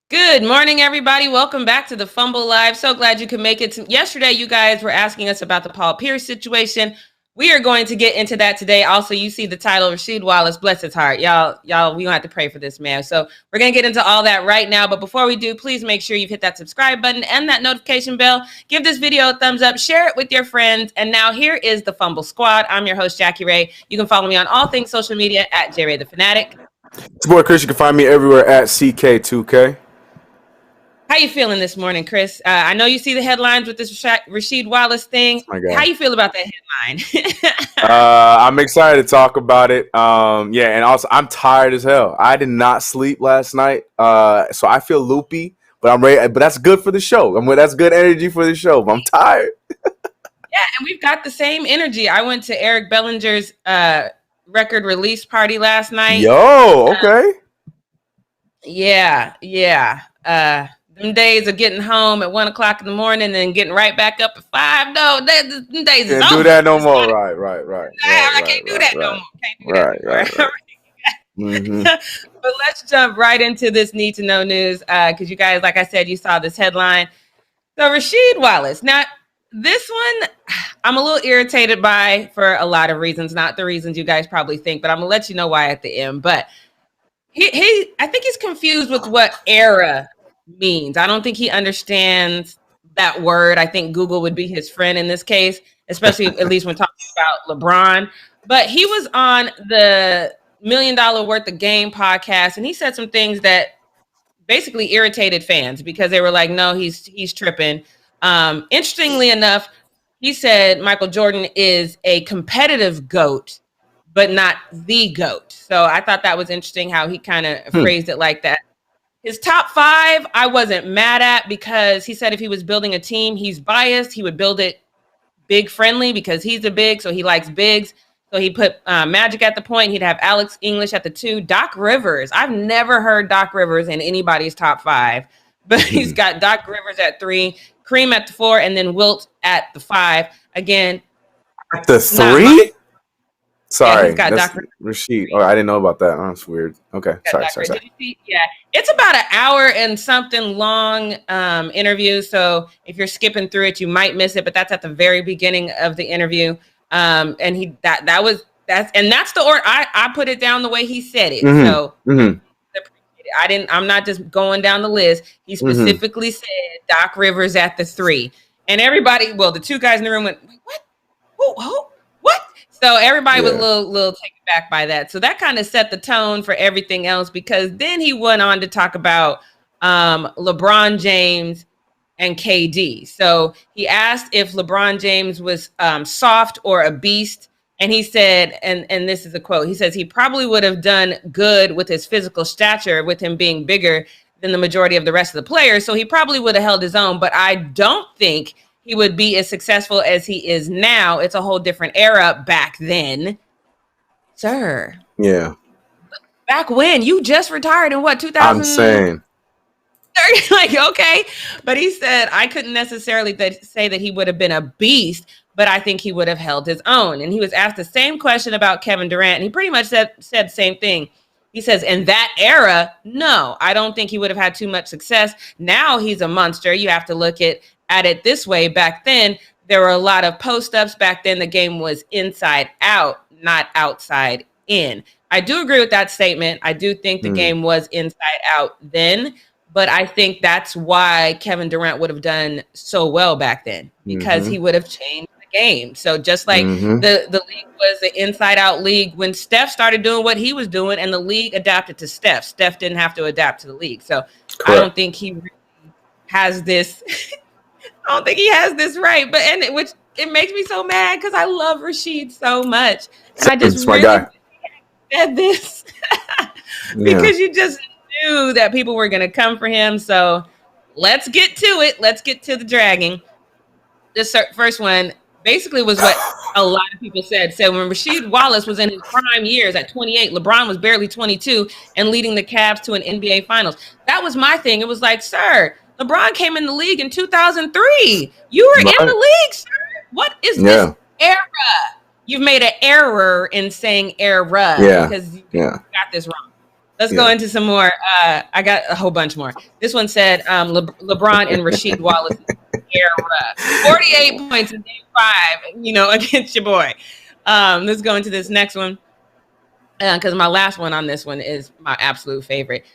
Good morning, everybody. Welcome back to the Fumble Live. So glad you could make it. Yesterday, you guys were asking us about the Paul Pierce situation. We are going to get into that today. Also, you see the title, Rasheed Wallace, bless his heart. Y'all, we don't have to pray for this man. So we're going to get into all that right now. But before we do, please make sure you've hit that subscribe button and that notification bell. Give this video a thumbs up. Share it with your friends. And now here is the Fumble Squad. I'm your host, Jackie Ray. You can follow me on all things social media at JRay the Fanatic. It's your boy Chris. You can find me everywhere at CK2K. How you feeling this morning, Chris? I know you see the headlines with this Rasheed Wallace thing. How you feel about that headline? I'm excited to talk about it. Yeah, and also I'm tired as hell. I did not sleep last night, so I feel loopy. But I'm ready. But that's good for the show. That's good energy for the show. But I'm tired. Yeah, and we've got the same energy. I went to Eric Bellinger's record release party last night. Yo, okay. Yeah. Them days of getting home at 1 o'clock in the morning and getting right back up at 5. No, them days is over. Can't do that no more. Right. I can't do that no more. Right. Mm-hmm. But let's jump right into this need to know news because you guys, like I said, you saw this headline. So Rasheed Wallace. Now, this one I'm a little irritated by for a lot of reasons, not the reasons you guys probably think, but I'm gonna let you know why at the end. But I think he's confused with what era means. I don't think he understands that word. I think Google would be his friend in this case, especially at least when talking about LeBron. But he was on the $1 Million Worth of Game podcast, and he said some things that basically irritated fans because they were like, no, he's tripping. Interestingly enough, he said Michael Jordan is a competitive GOAT, but not the GOAT. So I thought that was interesting how he kind of phrased it like that. His top 5, I wasn't mad at because he said if he was building a team, he's biased. He would build it big friendly because he's a big, so he likes bigs. So he put Magic at the point. He'd have Alex English at the 2. Doc Rivers. I've never heard Doc Rivers in anybody's top 5, but he's got Doc Rivers at 3, Kareem at the 4, and then Wilt at the 5. Again, at the 3? Sorry, yeah, that's Rasheed. Oh, I didn't know about that. Oh, that's weird. Okay, sorry. Did you see? Yeah, it's about an hour and something long interview. So if you're skipping through it, you might miss it. But that's at the very beginning of the interview. And that's the order. I put it down the way he said it. Mm-hmm. So I'm not just going down the list. He specifically said Doc Rivers at the 3, and everybody. Well, the 2 guys in the room went, "What? Who? What?" So everybody was a little taken back by that. So that kind of set the tone for everything else because then he went on to talk about LeBron James and KD. So he asked if LeBron James was soft or a beast. And he said, and this is a quote, he says he probably would have done good with his physical stature with him being bigger than the majority of the rest of the players. So he probably would have held his own. But I don't think he would be as successful as he is now. It's a whole different era back then. Sir. Yeah. Back when? You just retired in what, 2000? I'm saying. Like, okay. But he said, I couldn't necessarily say that he would have been a beast, but I think he would have held his own. And he was asked the same question about Kevin Durant, and he pretty much said the same thing. He says, in that era, no, I don't think he would have had too much success. Now he's a monster. You have to look at it this way. Back then, there were a lot of post-ups. Back then, the game was inside out, not outside in. I do agree with that statement. I do think the game was inside out then, but I think that's why Kevin Durant would have done so well back then because he would have changed the game. So just like the league was an inside out league when Steph started doing what he was doing and the league adapted to Steph. Steph didn't have to adapt to the league. So I don't think he really has this. I don't think he has this right, but which it makes me so mad because I love Rasheed so much, and I just really said this because you just knew that people were going to come for him. So let's get to it. Let's get to the dragging. This first one basically was what a lot of people said. So when Rasheed Wallace was in his prime years at 28, LeBron was barely 22 and leading the Cavs to an NBA Finals. That was my thing. It was like, sir, LeBron came in the league in 2003. You were in the league, sir. What is this era? You've made an error in saying era because you got this wrong. Let's go into some more. I got a whole bunch more. This one said LeBron and Rasheed Wallace era. 48 points in game 5, against your boy. Let's go into this next one. Because my last one on this one is my absolute favorite.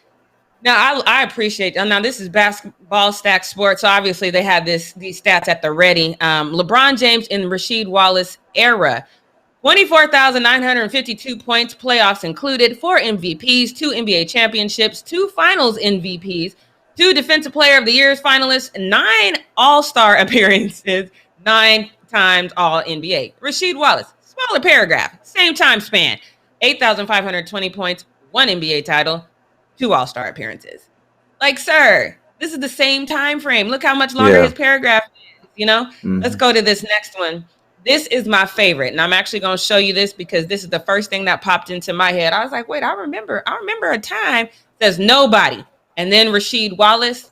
Now, I appreciate. Now, this is Basketball Stack Sports. So obviously, they had these stats at the ready. LeBron James in Rasheed Wallace era. 24,952 points, playoffs included, 4 MVPs, 2 NBA championships, 2 finals MVPs, 2 Defensive Player of the Year finalists, 9 All-Star appearances, 9 times All-NBA. Rasheed Wallace, smaller paragraph, same time span, 8,520 points, 1 NBA title, 2 All-Star appearances. Like, sir, this is the same time frame. Look how much longer his paragraph is, Let's go to this next one. This is my favorite, and I'm actually going to show you this because this is the first thing that popped into my head. I was like, wait, I remember a time. Says nobody. And then Rasheed Wallace.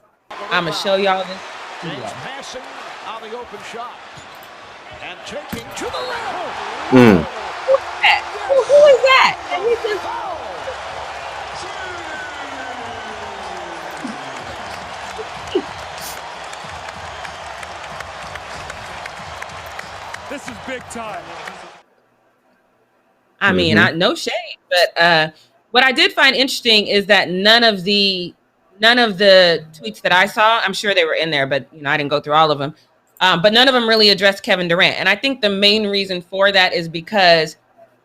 I'm going to show y'all this. James passing on the open shot. And taking to the rim. Who is that? Who is that? And he just... This is big time. I mean, no shade, but what I did find interesting is that none of the tweets that I saw, I'm sure they were in there, but I didn't go through all of them. But none of them really addressed Kevin Durant, and I think the main reason for that is because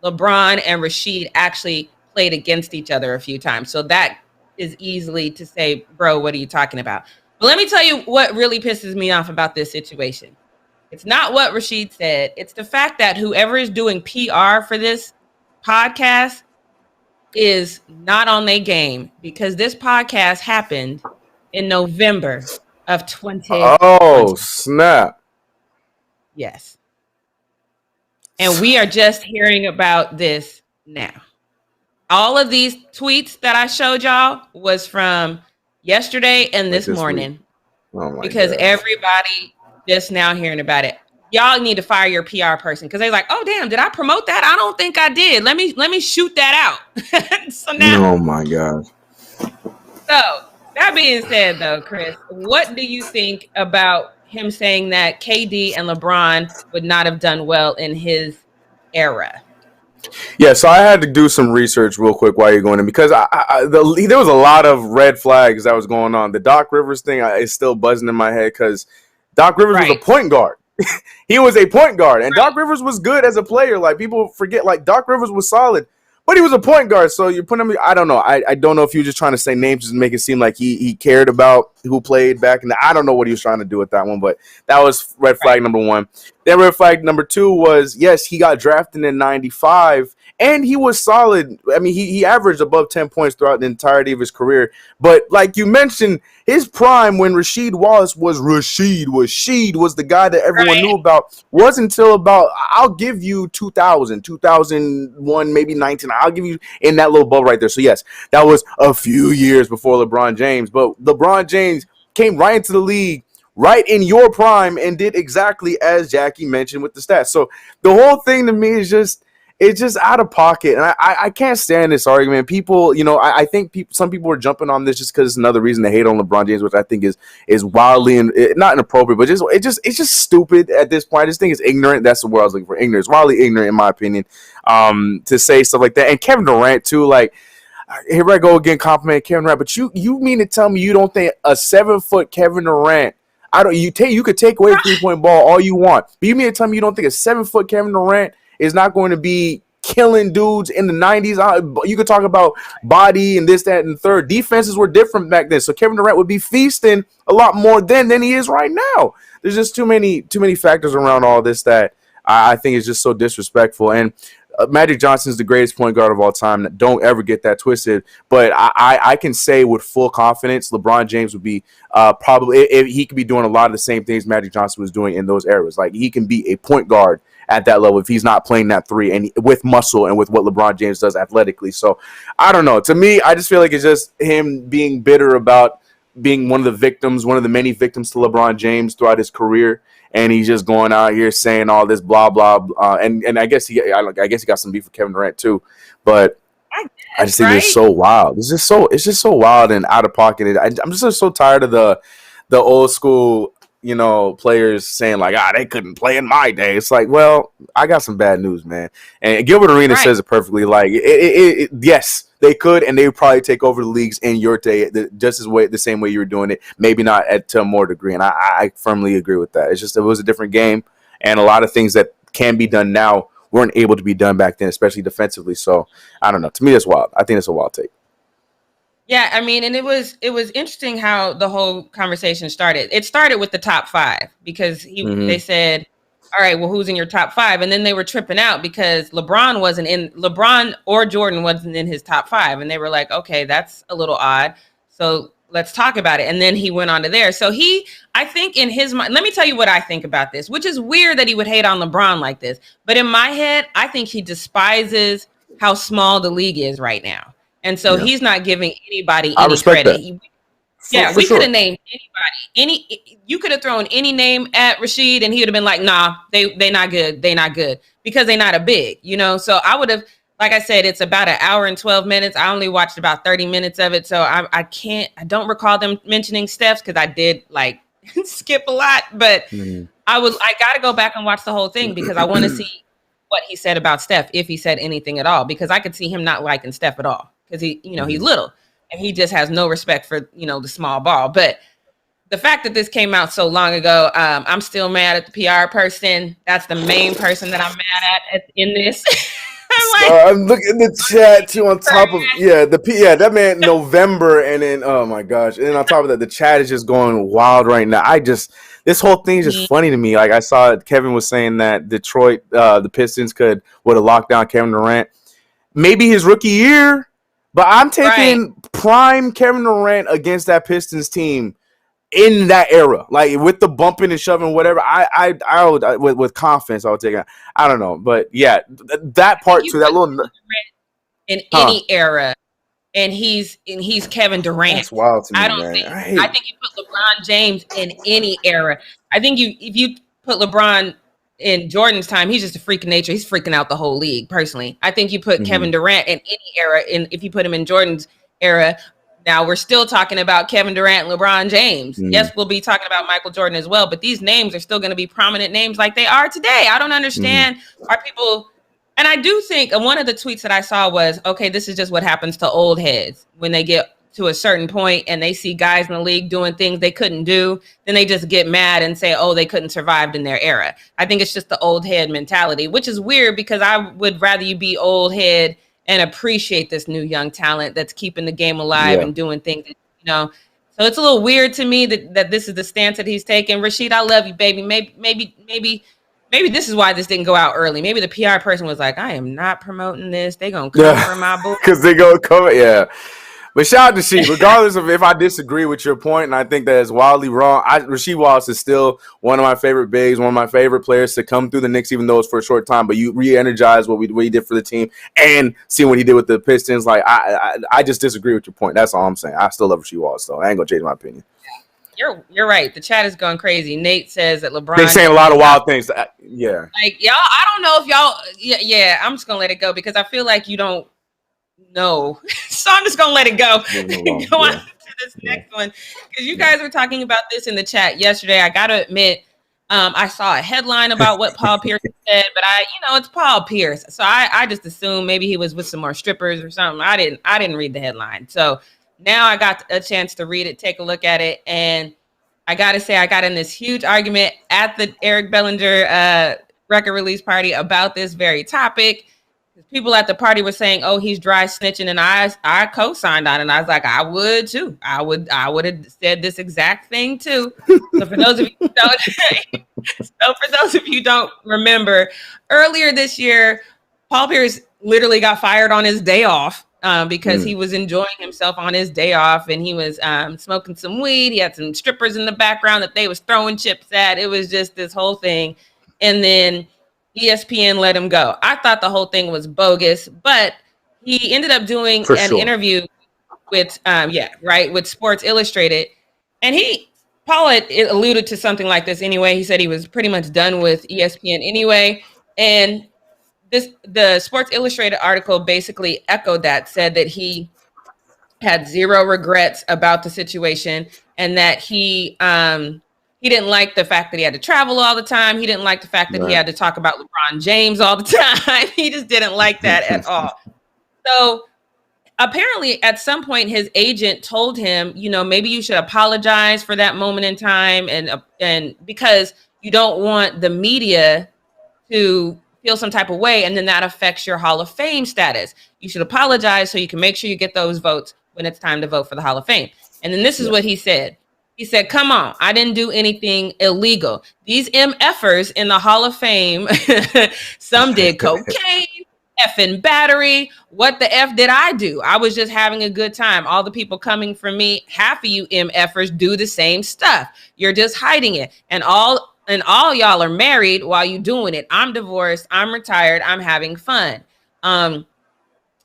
LeBron and Rasheed actually played against each other a few times, so that is easily to say, bro, what are you talking about? But let me tell you what really pisses me off about this situation. It's not what Rasheed said. It's the fact that whoever is doing PR for this podcast is not on their game, because this podcast happened in November of 2020. Oh, snap. Yes. And we are just hearing about this now. All of these tweets that I showed y'all was from yesterday and this morning. Oh my because God. Everybody just now hearing about it. Y'all need to fire your PR person, because they're like, oh damn, did I promote that? I don't think I did. Let me shoot that out. So now, oh my God. So that being said, though, Chris, what do you think about him saying that KD and LeBron would not have done well in his era? Yeah, so I had to do some research real quick while you're going in, because there was a lot of red flags that was going on. The Doc Rivers thing is still buzzing in my head, because Doc Rivers was a point guard. He was a point guard, and Doc Rivers was good as a player. Like, people forget, like, Doc Rivers was solid, but he was a point guard. So you put him, I don't know. I don't know if you were just trying to say names just to make it seem like he cared about who played back in the, I don't know what he was trying to do with that one, but that was red flag number one. Then red flag number two was, yes, he got drafted in 95, and he was solid. I mean, he averaged above 10 points throughout the entirety of his career. But like you mentioned, his prime when Rasheed Wallace was was the guy that everyone knew about, was until about, I'll give you 2001, maybe 19. I'll give you in that little bubble right there. So yes, that was a few years before LeBron James. But LeBron James came right into the league right in your prime and did exactly as Jackie mentioned with the stats. So the whole thing to me is it's just out of pocket, and I can't stand this argument. People, I think some people are jumping on this just because it's another reason to hate on LeBron James, which I think is wildly and not inappropriate, but it's just stupid at this point. I just think it's ignorant. That's the word I was looking for. Ignorant. It's wildly ignorant, in my opinion, to say stuff like that. And Kevin Durant too, like. Here I go again, complimenting Kevin Durant, but you mean to tell me you don't think a 7-foot Kevin Durant? You could take away 3-point ball all you want, but you mean to tell me you don't think a 7-foot Kevin Durant is not going to be killing dudes in the 90s? You could talk about body and this, that, and the third. Defenses were different back then, so Kevin Durant would be feasting a lot more then than he is right now. There's just too many factors around all this that I think is just so disrespectful. And Magic Johnson is the greatest point guard of all time. Don't ever get that twisted. But I can say with full confidence, LeBron James would be probably, if he could be doing a lot of the same things Magic Johnson was doing in those eras. Like, he can be a point guard at that level if he's not playing that three, and with muscle and with what LeBron James does athletically. So I don't know. To me, I just feel like it's just him being bitter about being one of the many victims to LeBron James throughout his career. And he's just going out here saying all this blah blah, and I guess he got some beef with Kevin Durant too. But I just think it's right? so wild. It's just so wild and out of pocket. I'm just so tired of the old school, players saying like, they couldn't play in my day. It's like, well, I got some bad news, man. And Gilbert Arenas Right. says it perfectly. Like, yes, they could, and they would probably take over the leagues in your day, just the same way you were doing it. Maybe not to a more degree. And I firmly agree with that. It's just, it was a different game, and a lot of things that can be done now weren't able to be done back then, especially defensively. So I don't know. To me, that's wild. I think it's a wild take. Yeah, I mean, and it was interesting how the whole conversation started. It started with the top 5 because they said, all right, well, who's in your top 5? And then they were tripping out because LeBron or Jordan wasn't in his top 5. And they were like, okay, that's a little odd. So let's talk about it. And then he went on to there. So I think in his mind, let me tell you what I think about this, which is weird that he would hate on LeBron like this. But in my head, I think he despises how small the league is right now. And so he's not giving anybody any credit. We could have named anybody. You could have thrown any name at Rasheed and he would have been like, nah, they not good. They not good because they not a big, So I would have, like I said, it's about an hour and 12 minutes. I only watched about 30 minutes of it. So I don't recall them mentioning Steph's because I did like skip a lot, but I got to go back and watch the whole thing because I want to see what he said about Steph, if he said anything at all, because I could see him not liking Steph at all because he's little and he just has no respect for, the small ball. But the fact that this came out so long ago, I'm still mad at the PR person. That's the main person that I'm mad at in this. I'm looking in the chat too. On top of that man November, and then oh my gosh, and then on top of that, the chat is just going wild right now. This whole thing is just funny to me. Like I saw Kevin was saying that Detroit, the Pistons would have locked down Kevin Durant, maybe his rookie year, but I'm taking prime Kevin Durant against that Pistons team in that era, like with the bumping and shoving, whatever. I would with confidence I would take it. I don't know, but yeah, that part too. That little in any era, and he's Kevin Durant. That's wild to me, I think you put LeBron James in any era. I think if you put LeBron in Jordan's time, he's just a freak of nature. He's freaking out the whole league. Personally, I think you put Kevin Durant in any era, and if you put him in Jordan's era. Now, we're still talking about Kevin Durant and LeBron James. Yes, we'll be talking about Michael Jordan as well, but these names are still going to be prominent names like they are today. I don't understand why people, and I do think one of the tweets that I saw was, okay, this is just what happens to old heads when they get to a certain point and they see guys in the league doing things they couldn't do, then they just get mad and say, oh, they couldn't survive in their era. I think it's just the old head mentality, which is weird because I would rather you be old head and appreciate this new young talent that's keeping the game alive and doing things, So it's a little weird to me that this is the stance that he's taking. Rasheed, I love you, baby. Maybe this is why this didn't go out early. Maybe the PR person was like, I am not promoting this. They're going to cover my book. Because they go cover, But shout out to Rasheed, regardless of if I disagree with your point, and I think that is wildly wrong. Rasheed Wallace is still one of my favorite bigs, one of my favorite players to come through the Knicks, even though it's for a short time. But you re-energize what he did for the team, and seeing what he did with the Pistons. Like I just disagree with your point. That's all I'm saying. I still love Rasheed Wallace, though. I ain't gonna change my opinion. You're right. The chat is going crazy. Nate says that LeBron. They're saying a lot of wild things. Yeah. Like y'all, I don't know if y'all. Yeah. I'm just gonna let it go because I feel like you don't. No, so I'm just gonna let it go. Go on to this next one because you guys were talking about this in the chat yesterday. I gotta admit, I saw a headline about what Paul Pierce said, but it's Paul Pierce, so I just assumed maybe he was with some more strippers or something. I didn't read the headline, so now I got a chance to read it, take a look at it, and I gotta say I got in this huge argument at the Eric Bellinger record release party about this very topic. People at the party were saying, "Oh, he's dry snitching," and I co-signed on it. And I was like, "I would too. I would have said this exact thing too." So for those of you who don't, remember, earlier this year, Paul Pierce literally got fired on his day off because he was enjoying himself on his day off, and he was smoking some weed. He had some strippers in the background that they was throwing chips at. It was just this whole thing, and then ESPN let him go. I thought the whole thing was bogus, but he ended up doing interview with with Sports Illustrated, and Paul had alluded to something like this anyway. He said he was pretty much done with ESPN anyway, and the Sports Illustrated article basically echoed that, said that he had zero regrets about the situation, and that he didn't like the fact that he had to travel all the time. He didn't like the fact that he had to talk about LeBron James all the time. He just didn't like that at all. So apparently at some point his agent told him, maybe you should apologize for that moment in time, and because you don't want the media to feel some type of way, and then that affects your Hall of Fame status. You should apologize so you can make sure you get those votes when it's time to vote for the Hall of Fame. And then this is what he said. He said, come on, I didn't do anything illegal. These MFers in the Hall of Fame, some did cocaine, effing battery. What the F did I do? I was just having a good time. All the people coming from me, half of you MFers do the same stuff. You're just hiding it. And all y'all are married while you doing it. I'm divorced. I'm retired. I'm having fun.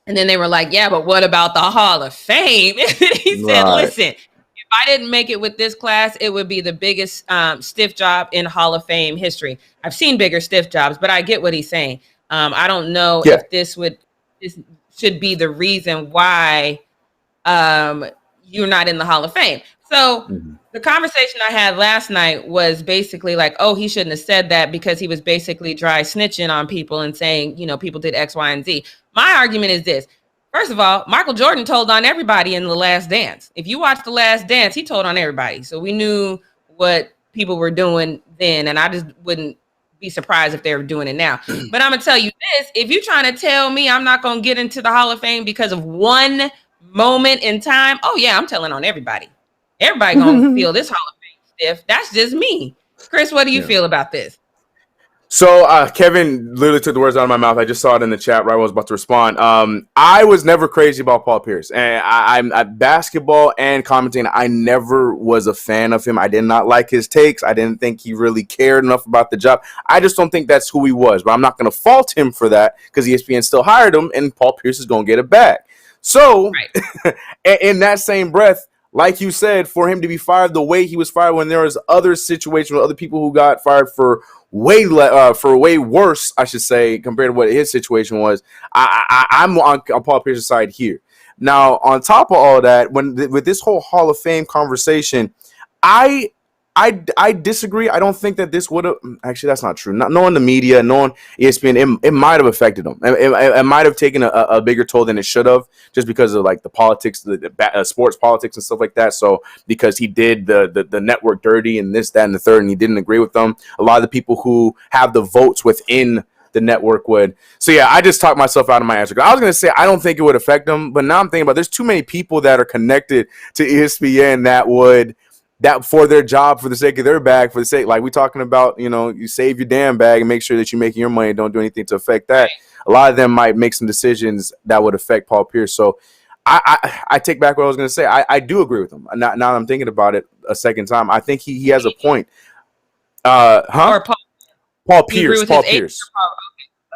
And then they were like, yeah, but what about the Hall of Fame? He said, listen, if I didn't make it with this class, it would be the biggest stiff job in Hall of Fame history. I've seen bigger stiff jobs, but I get what he's saying. I don't know if this should be the reason why you're not in the Hall of Fame. So the conversation I had last night was basically like, oh, he shouldn't have said that because he was basically dry snitching on people and saying, people did X, Y, and Z. My argument is this. First of all, Michael Jordan told on everybody in The Last Dance. If you watch The Last Dance, he told on everybody. So we knew what people were doing then, and I just wouldn't be surprised if they were doing it now. But I'm going to tell you this. If you're trying to tell me I'm not going to get into the Hall of Fame because of one moment in time, oh, yeah, I'm telling on everybody. Everybody going to feel this Hall of Fame stiff. That's just me. Chris, what do you feel about this? So Kevin literally took the words out of my mouth. I just saw it in the chat right when I was about to respond. I was never crazy about Paul Pierce, and I'm at basketball and commentating. I never was a fan of him. I did not like his takes. I didn't think he really cared enough about the job. I just don't think that's who he was. But I'm not going to fault him for that because ESPN still hired him, and Paul Pierce is going to get it back. So in that same breath, like you said, for him to be fired the way he was fired when there was other situations with other people who got fired for way worse, I should say, compared to what his situation was, I'm on Paul Pierce's side here. Now, on top of all that, with this whole Hall of Fame conversation, I disagree. I don't think that this would have actually. That's not true. Not knowing the media, knowing ESPN, it might have affected them. It might have taken a bigger toll than it should have, just because of like the politics, the sports politics and stuff like that. So because he did the network dirty and this, that, and the third, and he didn't agree with them. A lot of the people who have the votes within the network would. So yeah, I just talked myself out of my answer. I was gonna say I don't think it would affect them, but now I'm thinking about there's too many people that are connected to ESPN that for their job, for the sake of their bag, for the sake, like we're talking about, you save your damn bag and make sure that you're making your money and don't do anything to affect that. A lot of them might make some decisions that would affect Paul Pierce. So I take back what I was going to say. I do agree with him. Now that I'm thinking about it a second time, I think he has a point. Or Paul Pierce.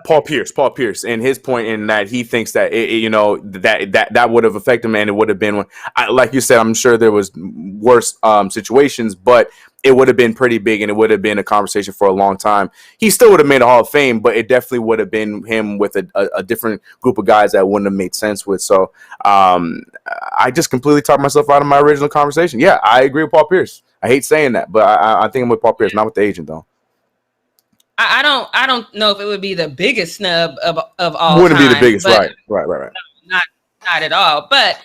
Paul Pierce, and his point in that he thinks that that would have affected him, and it would have been like you said. I'm sure there was worse situations, but it would have been pretty big, and it would have been a conversation for a long time. He still would have made a Hall of Fame, but it definitely would have been him with a different group of guys that wouldn't have made sense with. So I just completely talked myself out of my original conversation. Yeah, I agree with Paul Pierce. I hate saying that, but I think I'm with Paul Pierce, not with the agent though. I don't know if it would be the biggest snub of all Wouldn't time. Be the biggest, right. Not at all. But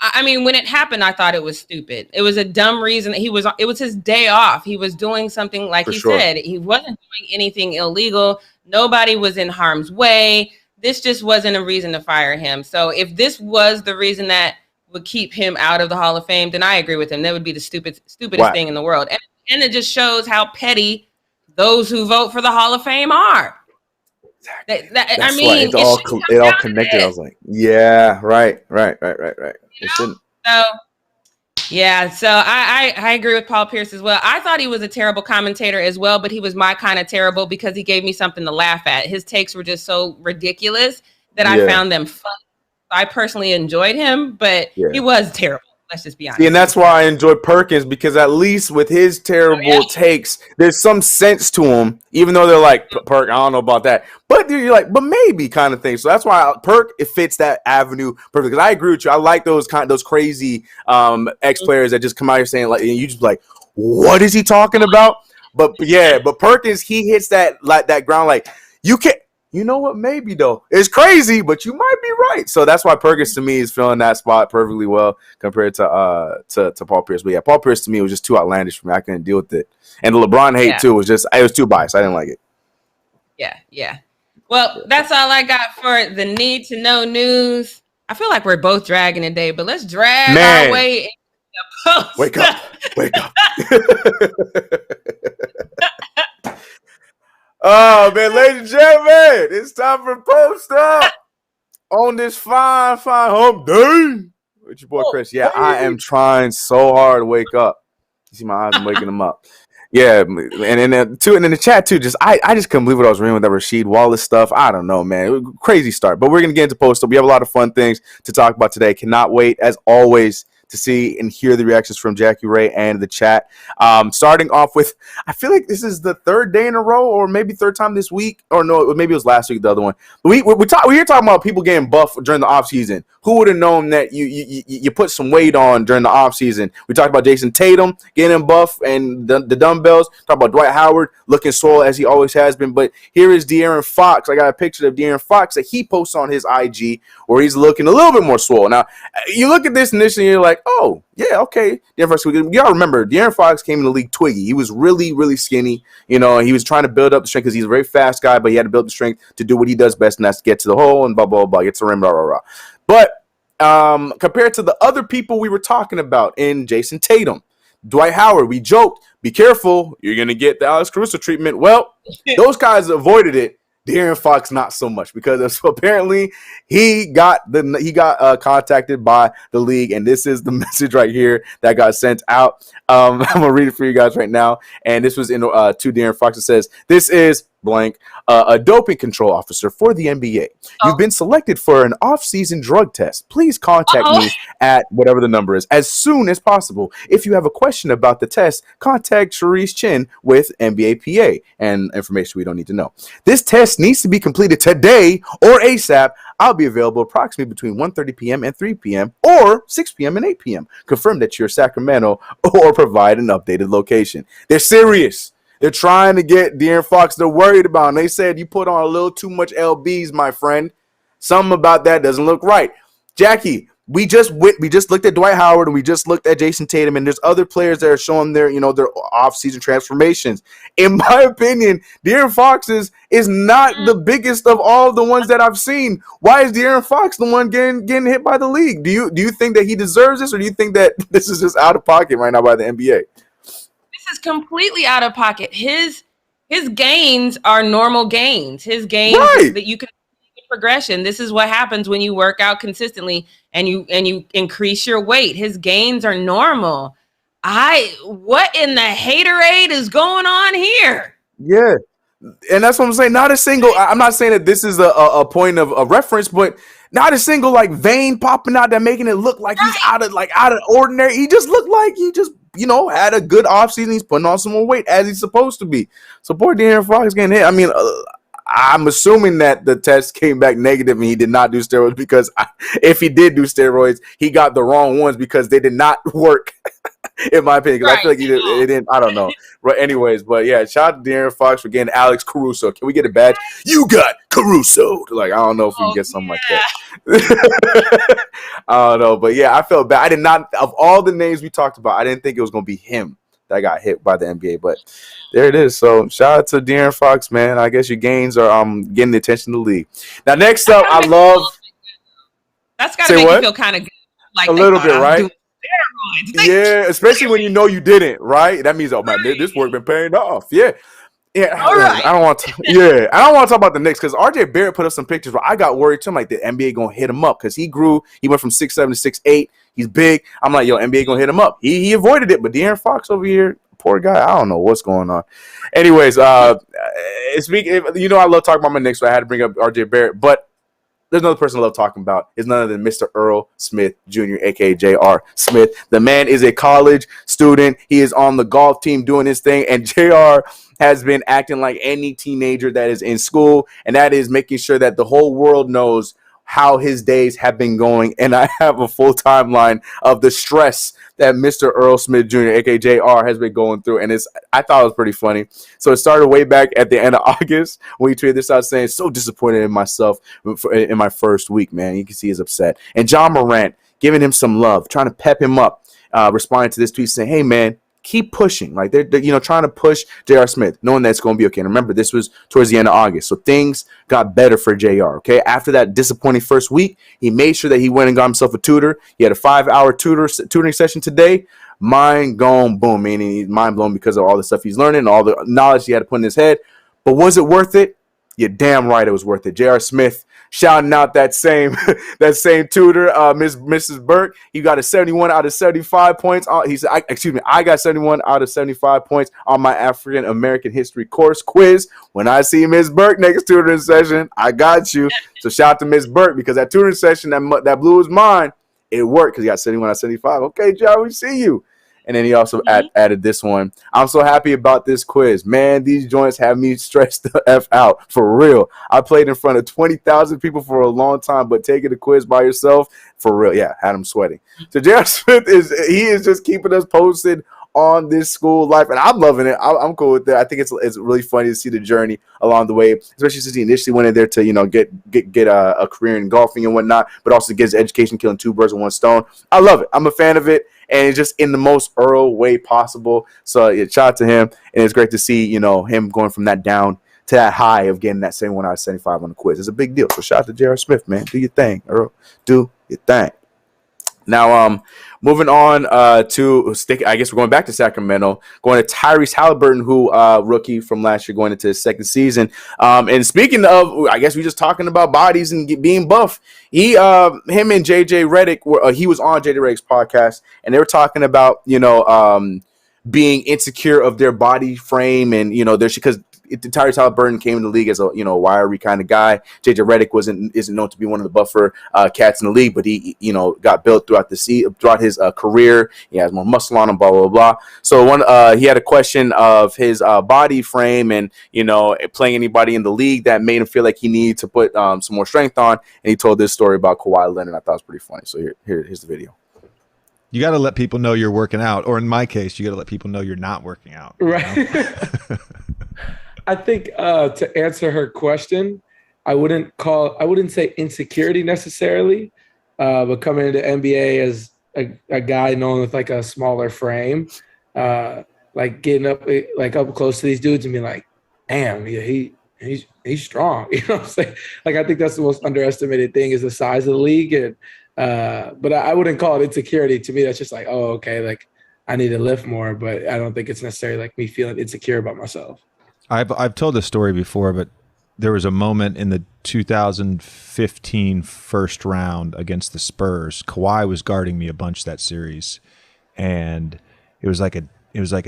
I mean, when it happened, I thought it was stupid. It was a dumb reason. It was his day off. He was doing something like he said. He wasn't doing anything illegal. Nobody was in harm's way. This just wasn't a reason to fire him. So if this was the reason that would keep him out of the Hall of Fame, then I agree with him. That would be the stupidest thing in the world. And it just shows how petty those who vote for the Hall of Fame are. I mean, it all connected. I was like, yeah, right. It shouldn't. So, yeah, so I agree with Paul Pierce as well. I thought he was a terrible commentator as well, but he was my kind of terrible because he gave me something to laugh at. His takes were just so ridiculous that I found them funny. I personally enjoyed him, but he was terrible. Let's just be honest. See, and that's why I enjoy Perkins, because at least with his terrible takes, there's some sense to him, even though they're like, Perk, I don't know about that. But you're like, but maybe kind of thing. So that's why Perk, it fits that avenue perfect. Because I agree with you. I like those crazy ex-players that just come out here saying, like, and you just like, what is he talking about? But Perkins, he hits that ground like, you can't. You know what? Maybe though, it's crazy, but you might be right. So that's why Perkins to me is filling that spot perfectly well compared to Paul Pierce. But yeah, Paul Pierce to me was just too outlandish for me. I couldn't deal with it, and the LeBron hate too was too biased. I didn't like it. Yeah. Well, that's all I got for the need to know news. I feel like we're both dragging today, but let's drag our way into the post. Wake up. Oh, man, ladies and gentlemen, it's time for Post Up on this fine hump day with your boy Chris. Yeah, I am trying so hard to wake up. You see my eyes, I'm waking them up. Yeah, and in the chat too, I just couldn't believe what I was reading with that Rasheed Wallace stuff. I don't know, man. It was a crazy start. But we're going to get into Post Up. We have a lot of fun things to talk about today. Cannot wait, as always, to see and hear the reactions from Jackie Ray and the chat. Starting off with, I feel like this is the third day in a row, or maybe third time this week, or no, maybe it was last week, the other one. We're here talking about people getting buff during the offseason. Who would have known that you put some weight on during the offseason? We talked about Jason Tatum getting buff and the dumbbells. Talk about Dwight Howard looking swole as he always has been. But here is De'Aaron Fox. I got a picture of De'Aaron Fox that he posts on his IG where he's looking a little bit more swole. Now, you look at this initially and you're like, oh, yeah, okay. De'Aaron Fox. You got to remember, De'Aaron Fox came in the league twiggy. He was really, really skinny. You know, he was trying to build up the strength because he's a very fast guy, but he had to build the strength to do what he does best, and that's to get to the hole and blah, blah, blah, get to the rim, blah, blah, blah. But compared to the other people we were talking about in Jason Tatum, Dwight Howard, we joked, be careful, you're going to get the Alex Caruso treatment. Well, those guys avoided it. De'Aaron Fox not so much, because apparently he got contacted by the league, and this is the message right here that got sent out. I'm gonna read it for you guys right now, and this was in to De'Aaron Fox. It says, "This is blank, a doping control officer for the NBA. You've been selected for an off-season drug test. Please contact me at whatever the number is as soon as possible. If you have a question about the test, contact Sharice Chin with NBA PA," and information we don't need to know. "This test needs to be completed today or ASAP. I'll be available approximately between 1:30 p.m. and 3 p.m. or 6 p.m. and 8 p.m. Confirm that you're Sacramento or provide an updated location." They're serious. They're trying to get De'Aaron Fox. They're worried about him. They said you put on a little too much LBs, my friend. Something about that doesn't look right. Jackie, we just looked at Dwight Howard, and we just looked at Jason Tatum, and there's other players that are showing their off-season transformations. In my opinion, De'Aaron Fox is not the biggest of all the ones that I've seen. Why is De'Aaron Fox the one getting hit by the league? Do you think that he deserves this, or do you think that this is just out of pocket right now by the NBA? Is completely out of pocket. His gains are normal gains. His gains that you can see progression. This is what happens when you work out consistently and you increase your weight. His gains are normal. What in the haterade is going on here? Yeah. And that's what I'm saying. Not a single. I'm not saying that this is a point of a reference, but not a single vein popping out that making it look like he's out of ordinary. He just looked like he just had a good offseason. He's putting on some more weight as he's supposed to be. So poor De'Aaron Fox getting hit. I mean, I'm assuming that the test came back negative and he did not do steroids, because if he did do steroids, he got the wrong ones because they did not work. In my opinion, because I feel like it didn't. I don't know. Right. Anyways, but yeah, shout out to De'Aaron Fox for getting Alex Caruso. Can we get a badge? You got Caruso. I don't know if we can get something like that. I don't know, but yeah, I felt bad. I did not. Of all the names we talked about, I didn't think it was going to be him that got hit by the NBA. But there it is. So shout out to De'Aaron Fox, man. I guess your gains are getting the attention of the league. Now, next up, I love. That's got to make you feel kind of good. Like a little bit, right? Yeah, especially when you didn't, right? That means, oh man, this work been paying off. Yeah. All right. I don't want to. Yeah, I don't want to talk about the Knicks, because RJ Barrett put up some pictures where I got worried too. I'm like, the NBA gonna hit him up, because he grew. He went from 6'7" to 6'8". He's big. I'm like, yo, NBA gonna hit him up. He avoided it, but De'Aaron Fox over here, poor guy. I don't know what's going on. Anyways, speaking, I love talking about my Knicks, so I had to bring up RJ Barrett, but. there's another person I love talking about. Is none other than Mr. Earl Smith Jr., aka J.R. Smith. The man is a college student. He is on the golf team doing his thing, and J.R. has been acting like any teenager that is in school, and that is making sure that the whole world knows how his days have been going. And I have a full timeline of the stress that Mr. Earl Smith Jr., aka JR, has been going through. And I thought it was pretty funny. So it started way back at the end of August when he tweeted this out saying, so disappointed in myself in my first week, man. You can see he's upset. And John Morant giving him some love, trying to pep him up, responding to this tweet saying, hey, man, keep pushing. Like they're trying to push J.R. Smith, knowing that it's going to be okay. And remember, this was towards the end of August, so things got better for J.R. Okay, after that disappointing first week, he made sure that he went and got himself a tutor. He had a 5-hour tutoring session today. Mind gone boom, meaning he's mind blown because of all the stuff he's learning, all the knowledge he had to put in his head. But was it worth it? You're damn right it was worth it. J.R. Smith shouting out that same tutor, Mrs. Burke. He got a 71 out of 75 points. He said, I got 71 out of 75 points on my African American history course quiz. When I see Ms. Burke next tutoring session, I got you. So shout out to Ms. Burke, because that tutoring session that blew his mind, it worked because he got 71 out of 75. Okay, J.R., we see you. And then he also added this one. I'm so happy about this quiz. Man, these joints have me stressed the F out. For real. I played in front of 20,000 people for a long time, but taking the quiz by yourself, for real, yeah, had him sweating. So J.R. Smith is just keeping us posted on this school life, and I'm loving it. I'm cool with it. I think it's really funny to see the journey along the way, especially since he initially went in there to get a career in golfing and whatnot, but also get his education, killing two birds with one stone. I love it. I'm a fan of it, and it's just in the most Earl way possible. So yeah, shout out to him, and it's great to see him going from that down to that high of getting that 71 out of 75 on the quiz. It's a big deal. So shout out to J.R. Smith, man. Do your thing, Earl. Do your thing. Now, moving on I guess we're going back to Sacramento, going to Tyrese Haliburton, who rookie from last year, going into his second season. And speaking of, I guess we're just talking about bodies and being buff. Him and JJ Redick he was on JJ Redick's podcast, and they were talking about being insecure of their body frame, and because Tyrese Haliburton came in the league as a wiry kind of guy. JJ Redick isn't known to be one of the buffer cats in the league, but he got built throughout his career. He has more muscle on him, blah blah blah. So he had a question of his body frame and playing anybody in the league that made him feel like he needed to put some more strength on, and he told this story about Kawhi Leonard. I thought it was pretty funny. So here's the video. You got to let people know you're working out, or in my case, you got to let people know you're not working out. Right. I think to answer her question, I wouldn't say insecurity necessarily, but coming into NBA as a guy known with like a smaller frame, like getting up close to these dudes and being like, damn, yeah, he's strong. You know what I'm saying? Like, I think that's the most underestimated thing is the size of the league. And but I wouldn't call it insecurity. To me, that's just like, oh, okay, like I need to lift more, but I don't think it's necessarily like me feeling insecure about myself. I've told this story before, but there was a moment in the 2015 first round against the Spurs. Kawhi was guarding me a bunch that series, and it was like a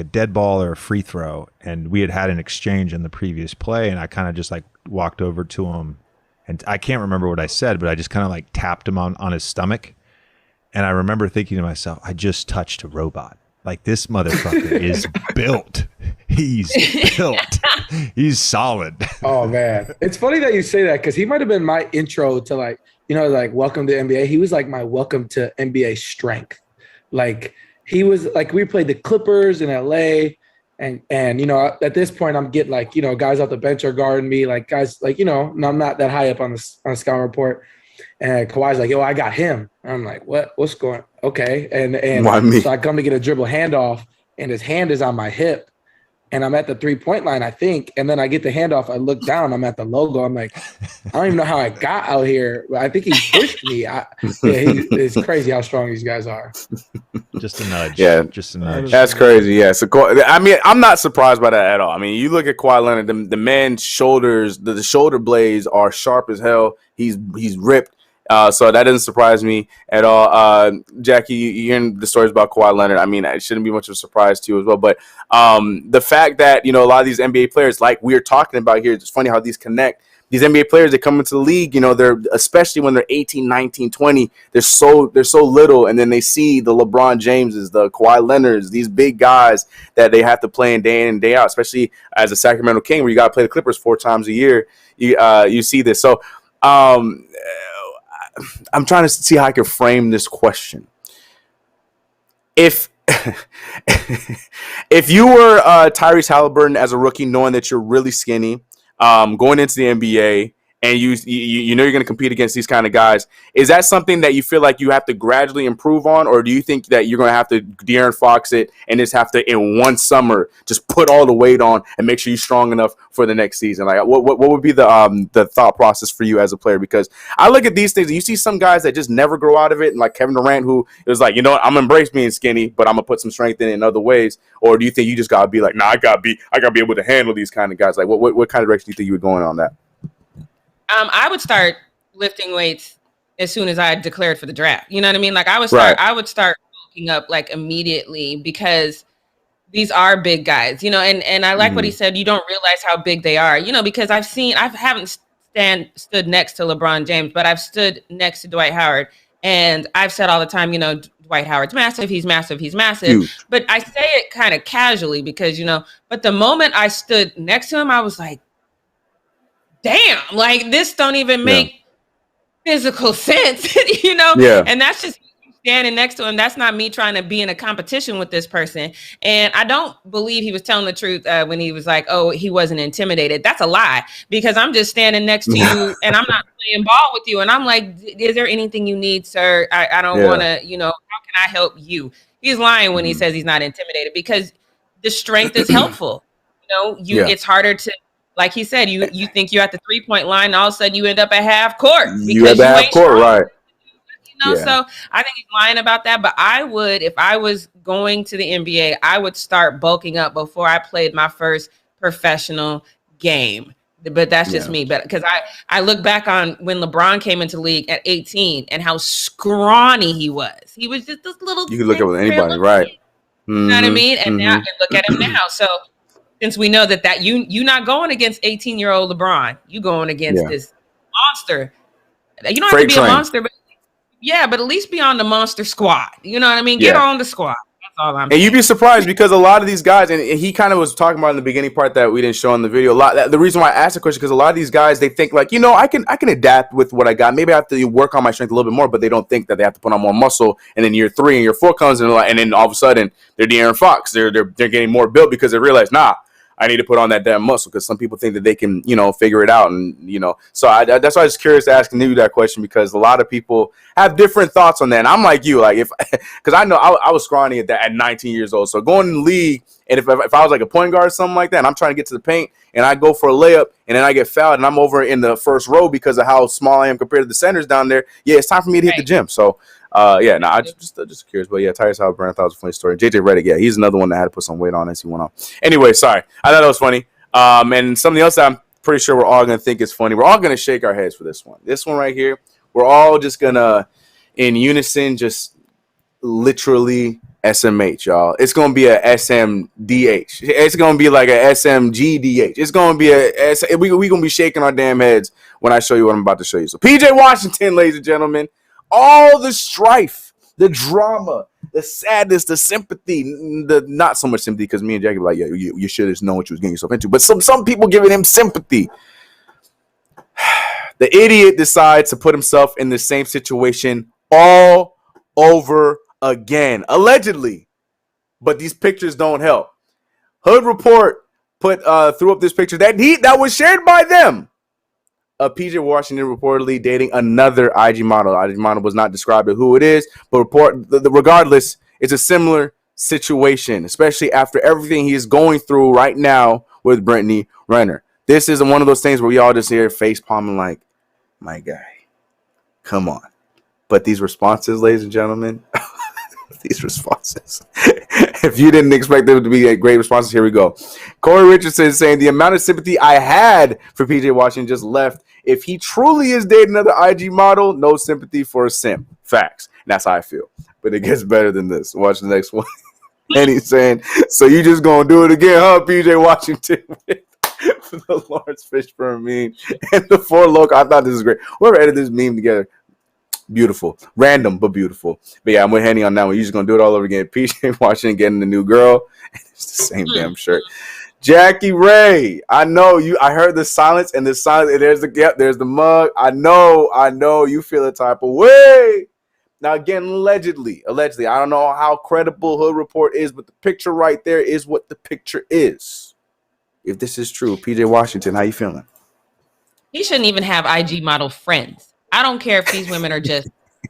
dead ball or a free throw, and we had an exchange in the previous play, and I kind of just like walked over to him, and I can't remember what I said, but I just kind of like tapped him on his stomach, and I remember thinking to myself, I just touched a robot. Like, this motherfucker is built. He's built. He's solid. Oh, man. It's funny that you say that because he might have been my intro to like welcome to NBA. He was like my welcome to NBA strength. Like, he was like, we played the Clippers in LA. And at this point, I'm getting like, guys off the bench are guarding me. Like, guys, like, I'm not that high up on the scouting report. And Kawhi's like, yo, I got him. And I'm like, what's going on? Okay. And why me? So I come to get a dribble handoff, and his hand is on my hip, and I'm at the 3-point line, I think. And then I get the handoff. I look down. I'm at the logo. I'm like, I don't even know how I got out here. But I think he pushed me. It's crazy how strong these guys are. Just a nudge. Yeah. Just a nudge. That's crazy. Yeah. So, I mean, I'm not surprised by that at all. I mean, you look at Kawhi Leonard, the man's shoulders, the shoulder blades are sharp as hell. He's ripped. So that doesn't surprise me at all. Jackie, you hearing the stories about Kawhi Leonard. I mean, it shouldn't be much of a surprise to you as well. But the fact that, a lot of these NBA players, like we're talking about here, it's funny how these connect, these NBA players that come into the league, you know, they're especially when they're 18, 19, 20, they're so little, and then they see the LeBron Jameses, the Kawhi Leonards, these big guys that they have to play in and day out, especially as a Sacramento King where you got to play the Clippers 4 times a year. You see this. So I'm trying to see how I can frame this question. If if you were Tyrese Haliburton as a rookie, knowing that you're really skinny, going into the NBA, and you know you're going to compete against these kind of guys, is that something that you feel like you have to gradually improve on, or do you think that you're going to have to De'Aaron Fox it and just have to in one summer just put all the weight on and make sure you're strong enough for the next season? Like, what would be the thought process for you as a player? Because I look at these things and you see some guys that just never grow out of it, and like Kevin Durant, who is like, you know what, I'm gonna embrace being skinny, but I'm gonna put some strength in other ways. Or do you think you just gotta be like, nah, I gotta be able to handle these kind of guys? Like, what kind of direction do you think you were going on that? I would start lifting weights as soon as I declared for the draft. You know what I mean? Like I would start bulking up like immediately, because these are big guys, you know, and I like what he said. You don't realize how big they are, you know, because I haven't stood next to LeBron James, but I've stood next to Dwight Howard, and I've said all the time, you know, Dwight Howard's massive. He's massive. Huge. But I say it kind of casually because, you know, but the moment I stood next to him, I was like, damn, like this don't even make physical sense, you know? Yeah. And that's just standing next to him. That's not me trying to be in a competition with this person. And I don't believe he was telling the truth when he was like, oh, he wasn't intimidated. That's a lie, because I'm just standing next to you and I'm not playing ball with you. And I'm like, is there anything you need, sir? I don't want to, you know, how can I help you? He's lying when he says he's not intimidated, because the strength is helpful. You know, it's harder to, like he said, you think you're at the 3-point line, and all of a sudden you end up at half court. You at half court, right? You know, so I think he's lying about that. But I would, if I was going to the NBA, I would start bulking up before I played my first professional game. But that's just me. But because I look back on when LeBron came into the league at 18 and how scrawny he was. He was just this little. You can look at with anybody, right? You know what I mean? And now and look at him now. So since we know that you're not going against 18-year-old LeBron, you going against this monster. You don't have to be a monster, but but at least be on the monster squad. You know what I mean? Get on the squad. That's all I'm saying. And you'd be surprised, because a lot of these guys, and he kind of was talking about in the beginning part that we didn't show in the video. The reason why I asked the question, because a lot of these guys, they think like, you know, I can adapt with what I got. Maybe I have to work on my strength a little bit more, but they don't think that they have to put on more muscle. And then year 3 and year 4 comes, and then all of a sudden they're De'Aaron Fox. They're getting more built because they realize, I need to put on that damn muscle, because some people think that they can, you know, figure it out. And, you know, so that's why I was curious to ask you that question, because a lot of people have different thoughts on that. And I'm like you, like because I know I was scrawny at 19 years old. So going in the league, and if I was like a point guard or something like that, and I'm trying to get to the paint and I go for a layup and then I get fouled and I'm over in the first row because of how small I am compared to the centers down there. Yeah, it's time for me to hit the gym. So, I just curious. But yeah, Tyrese Haliburton, I thought it was a funny story. JJ Redick, he's another one that had to put some weight on as he went on. Anyway, sorry. I thought that was funny. And something else that I'm pretty sure we're all going to think is funny. We're all going to shake our heads for this one. This one right here, we're all just going to, in unison, just literally SMH, y'all. It's going to be a SMDH. It's going to be like a SMGDH. It's going to be we're going to be shaking our damn heads when I show you what I'm about to show you. So PJ Washington, ladies and gentlemen, all the strife, the drama, the sadness, the sympathy, the not so much sympathy, because me and Jackie were like, yeah, you should have known what you was getting yourself into. But some people giving him sympathy. The idiot decides to put himself in the same situation all over again, allegedly. But these pictures don't help. Hood Report threw up this picture that was shared by them. PJ Washington reportedly dating another IG model. IG model was not described as who it is, but regardless, it's a similar situation, especially after everything he is going through right now with Brittany Renner. This is one of those things where we all just hear face palming like, my guy, come on. But these responses, ladies and gentlemen, these responses. If you didn't expect them to be great responses, here we go. Corey Richardson is saying the amount of sympathy I had for PJ Washington just left. If he truly is dating another IG model, no sympathy for a simp. Facts. And that's how I feel. But it gets better than this. Watch the next one. And he's saying, so you just gonna do it again, huh, PJ Washington? for the Lawrence Fishburne meme and the Four Loko. I thought this was great. Whoever edited this meme together, beautiful. Random, but beautiful. But yeah, I'm with Henny on that one. You're just going to do it all over again. PJ Washington getting the new girl. It's the same damn shirt. Jackie Ray, I know you. I heard the silence, and the silence. And there's the mug. I know you feel a type of way. Now again, allegedly, I don't know how credible Hood Report is, but the picture right there is what the picture is. If this is true, PJ Washington, how you feeling? He shouldn't even have IG model friends. I don't care if these women are just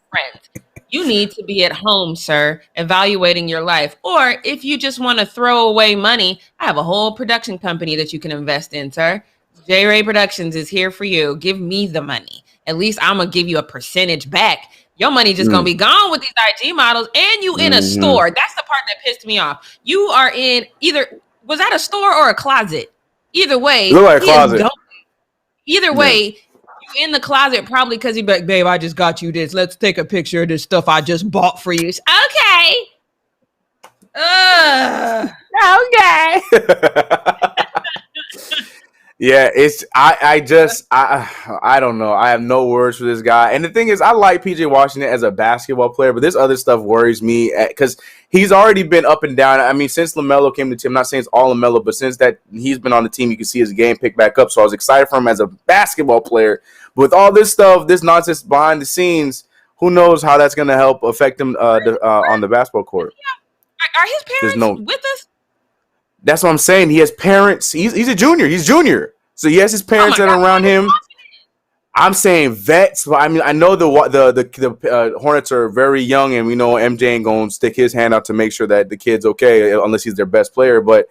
friends. You need to be at home, sir, evaluating your life. Or if you just want to throw away money, I have a whole production company that you can invest in, sir. J Ray Productions is here for you. Give me the money. At least I'm going to give you a percentage back. Your money just going to be gone with these IG models, and you in a store. That's the part that pissed me off. You are in was that a store or a closet? Either way. Look like a closet. Either way, you in the closet probably because he'd be like, babe, I just got you this. Let's take a picture of this stuff I just bought for you. Okay. Okay. Yeah, I don't know. I have no words for this guy. And the thing is, I like PJ Washington as a basketball player, but this other stuff worries me because he's already been up and down. I mean, since LaMelo came to the team, I'm not saying it's all LaMelo, but since that he's been on the team, you can see his game pick back up. So I was excited for him as a basketball player. But with all this stuff, this nonsense behind the scenes, who knows how that's going to help affect him on the basketball court. Are his parents with us? That's what I'm saying. He has parents. He's a junior. He's junior. So he has his parents that are around him. I'm saying vets. But I mean, I know the Hornets are very young, and we know MJ ain't gonna stick his hand out to make sure that the kid's okay, unless he's their best player. But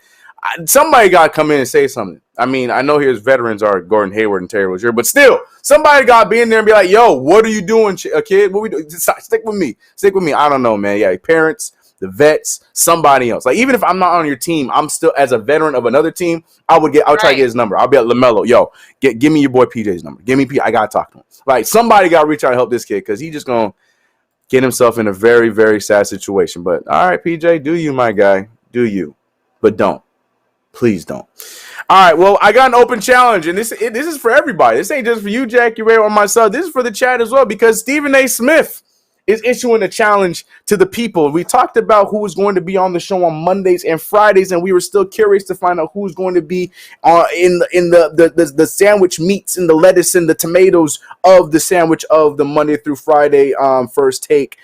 somebody got to come in and say something. I mean, I know his veterans are Gordon Hayward and Terry Rozier, but still, somebody got to be in there and be like, "Yo, what are you doing, kid? What we do? Stick with me. Stick with me." I don't know, man. Yeah, parents. The vets, somebody else. Like, even if I'm not on your team, I'm still, as a veteran of another team, I'll try to get his number. I'll be at LaMelo. Yo, give me your boy PJ's number. I got to talk to him. Like, somebody got to reach out and help this kid because he's just going to get himself in a very, very sad situation. But, all right, PJ, do you, my guy. Do you. But don't. Please don't. All right, well, I got an open challenge, and this is for everybody. This ain't just for you, Jackie Ray, or myself. This is for the chat as well because Stephen A. Smith is issuing a challenge to the people. We talked about who was going to be on the show on Mondays and Fridays, and we were still curious to find out who's going to be in the sandwich meats and the lettuce and the tomatoes of the sandwich of the Monday through Friday first take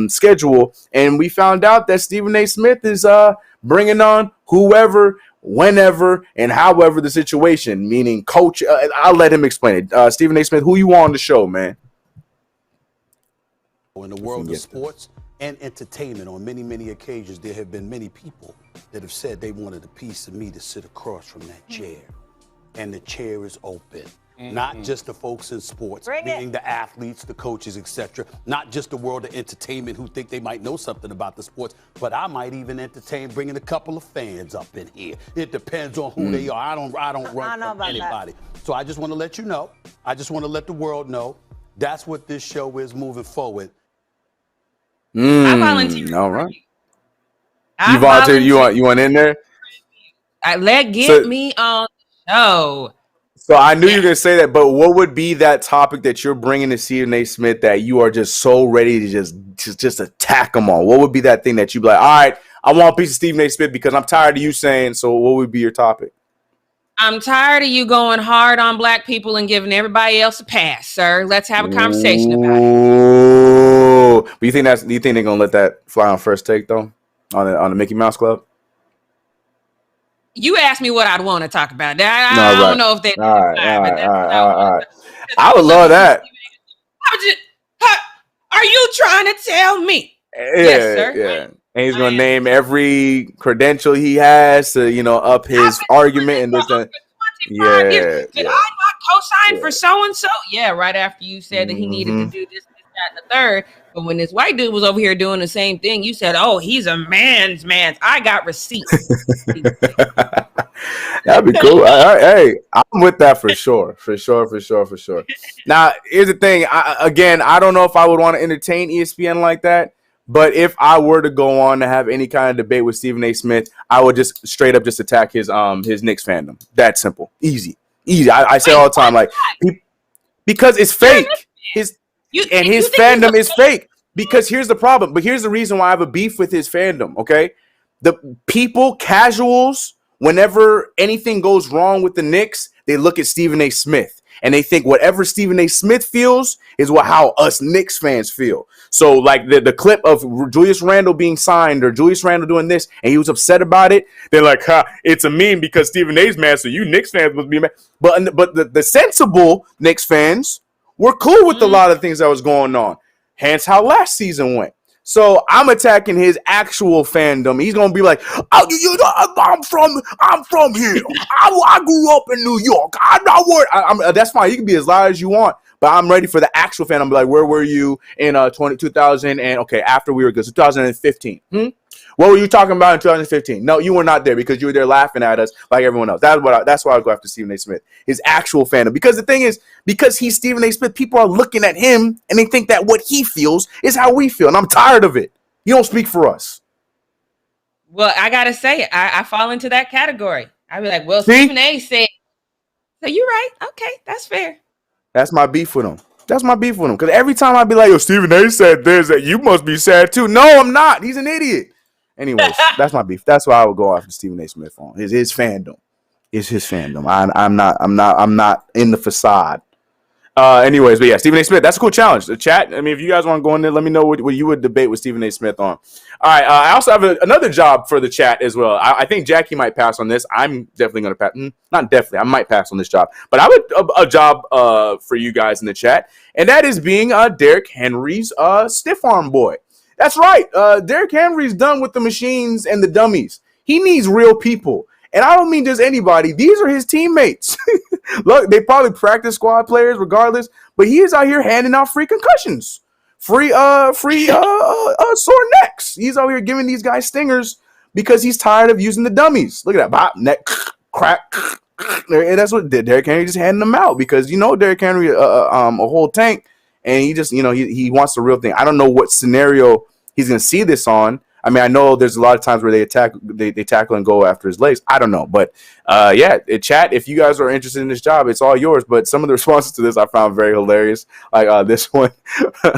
schedule. And we found out that Stephen A. Smith is bringing on whoever, whenever, and however the situation, meaning coach. I'll let him explain it. Stephen A. Smith, who you on the show, man? In the world of sports and entertainment, on many, many occasions, there have been many people that have said they wanted a piece of me to sit across from that chair. And the chair is open. Not just the folks in sports, meaning the athletes, the coaches, etc. Not just the world of entertainment who think they might know something about the sports, but I might even entertain bringing a couple of fans up in here. It depends on who they are. I don't run from anybody. So I just want to let you know. I just want to let the world know. That's what this show is moving forward. I volunteer. All right. You volunteered. You want in there? Get me on the show. So I knew you were gonna say that, but what would be that topic that you're bringing to Stephen A. Smith that you are just so ready to just attack them all? What would be that thing that you'd be like, all right, I want a piece of Stephen A. Smith because I'm tired of you saying. So what would be your topic? I'm tired of you going hard on black people and giving everybody else a pass, sir. Let's have a conversation about it. But do you think they're gonna let that fly on first take though, on the Mickey Mouse Club? You asked me what I'd want to talk about. I don't know if they. All right. I would love that. Are you trying to tell me? Yes, sir. Yeah. And he's gonna name every credential he has to, up his argument and this. Did I not co-sign for so and so? Yeah, right after you said that he needed to do this, that, and the third. But when this white dude was over here doing the same thing, you said, "Oh, he's a man's man." I got receipts. That'd be cool. Hey, I'm with that for sure. Now, here's the thing. I don't know if I would want to entertain ESPN like that. But if I were to go on to have any kind of debate with Stephen A. Smith, I would just straight up just attack his Knicks fandom. That simple, easy. I say all the time, like because it's fake. His fandom is fake. Because here's the problem. But here's the reason why I have a beef with his fandom. Okay, the people, casuals, whenever anything goes wrong with the Knicks, they look at Stephen A. Smith. And they think whatever Stephen A. Smith feels is how us Knicks fans feel. So, like the clip of Julius Randle being signed or Julius Randle doing this, and he was upset about it. They're like, it's a meme because Stephen A's mad, so you Knicks fans must be mad. But the sensible Knicks fans were cool with a lot of things that was going on. Hence how last season went. So I'm attacking his actual fandom. He's gonna be like, I'm from here. I grew up in New York. I'm not worried. That's fine. You can be as loud as you want, but I'm ready for the actual fan. I'm like, where were you in 2000 and okay, after we were good, 2015? What were you talking about in 2015? No, you were not there because you were there laughing at us like everyone else. That's why I go after Stephen A. Smith, his actual fandom. Because the thing is, because he's Stephen A. Smith, people are looking at him and they think that what he feels is how we feel. And I'm tired of it. You don't speak for us. Well, I got to say, I fall into that category. I'd be like, well, Stephen A. said, so you're right. Okay, that's fair. That's my beef with him. Because every time I be like, yo, Stephen A. said this, that you must be sad too. No, I'm not. He's an idiot. Anyways, that's my beef. That's why I would go after Stephen A. Smith on his fandom. It's his fandom. I'm not in the facade. Anyways, but yeah, Stephen A. Smith. That's a cool challenge. The chat. I mean, if you guys want to go in there, let me know what you would debate with Stephen A. Smith on. All right. I also have another job for the chat as well. I think Jackie might pass on this. I'm definitely going to pass. Not definitely. I might pass on this job. But I have a job for you guys in the chat, and that is being Derrick Henry's stiff arm boy. That's right. Derrick Henry's done with the machines and the dummies. He needs real people. And I don't mean just anybody. These are his teammates. Look, they probably practice squad players regardless, but he is out here handing out free concussions, free sore necks. He's out here giving these guys stingers because he's tired of using the dummies. Look at that. Bop, neck, crack. And that's what Derrick Henry just handing them out because, Derrick Henry, a whole tank. And he just, he wants the real thing. I don't know what scenario he's going to see this on. I mean, I know there's a lot of times where they tackle and go after his legs. I don't know. But, chat, if you guys are interested in this job, it's all yours. But some of the responses to this I found very hilarious. Like this one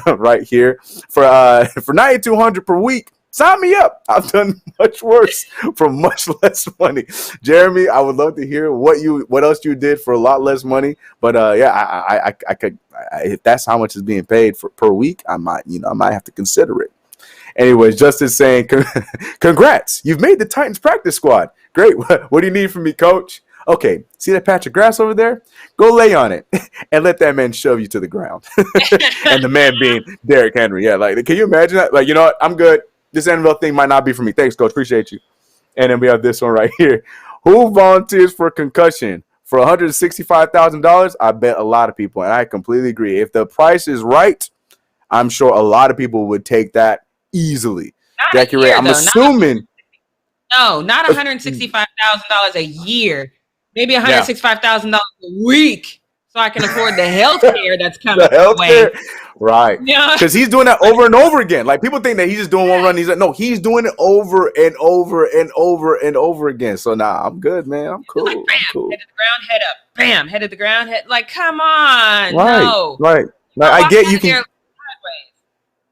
right here. For $9,200 per week, sign me up. I've done much worse for much less money. Jeremy, I would love to hear what else you did for a lot less money. But I could, if that's how much is being paid per week, I might have to consider it. Anyways, Justice saying, congrats, you've made the Titans practice squad. Great. What do you need from me, coach? Okay, see that patch of grass over there? Go lay on it and let that man shove you to the ground. And the man being Derrick Henry. Yeah, like, can you imagine that? Like, you know what? I'm good. This NFL thing might not be for me. Thanks, coach. Appreciate you. And then we have this one right here. Who volunteers for concussion? For $165,000, I bet a lot of people, and I completely agree. If the price is right, I'm sure a lot of people would take that easily. Jackie Ray, I'm assuming. No, not $165,000 a year. Maybe $165,000 a week, so I can afford the health care that's coming my way. Right. Yeah. Because he's doing that over and over again. Like, people think that he's just doing one run. He's like, no, he's doing it over and over and over and over again. So I'm good, man. I'm cool. Like, bam, I'm cool. Head to the ground, head up. Bam, head to the ground, head. Like, come on. Right. No. Right. Like, I get you can.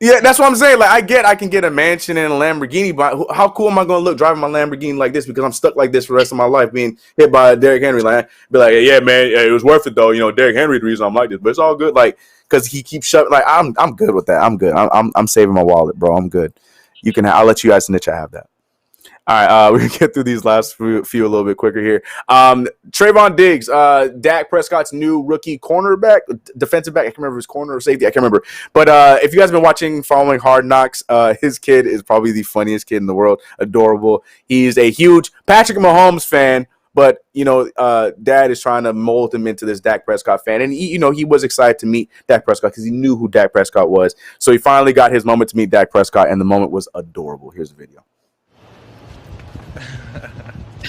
Yeah, that's what I'm saying. Like, I can get a mansion and a Lamborghini, but how cool am I going to look driving my Lamborghini like this because I'm stuck like this for the rest of my life being hit by Derrick Henry? Like, be like, yeah, man, it was worth it though. Derrick Henry, the reason I'm like this, but it's all good. Like, because he keeps shoving. Like, I'm good with that. I'm good. I'm saving my wallet, bro. I'm good. I'll let you guys in the chat have that. All right, we're going to get through these last few a little bit quicker here. TREVON Diggs, Dak Prescott's new rookie cornerback, defensive back. I can't remember his corner or safety. I can't remember. But if you guys have been following Hard Knocks, his kid is probably the funniest kid in the world. Adorable. He's a huge Patrick Mahomes fan. But, Dad is trying to mold him into this Dak Prescott fan. And, he was excited to meet Dak Prescott because he knew who Dak Prescott was. So he finally got his moment to meet Dak Prescott, and the moment was adorable. Here's the video.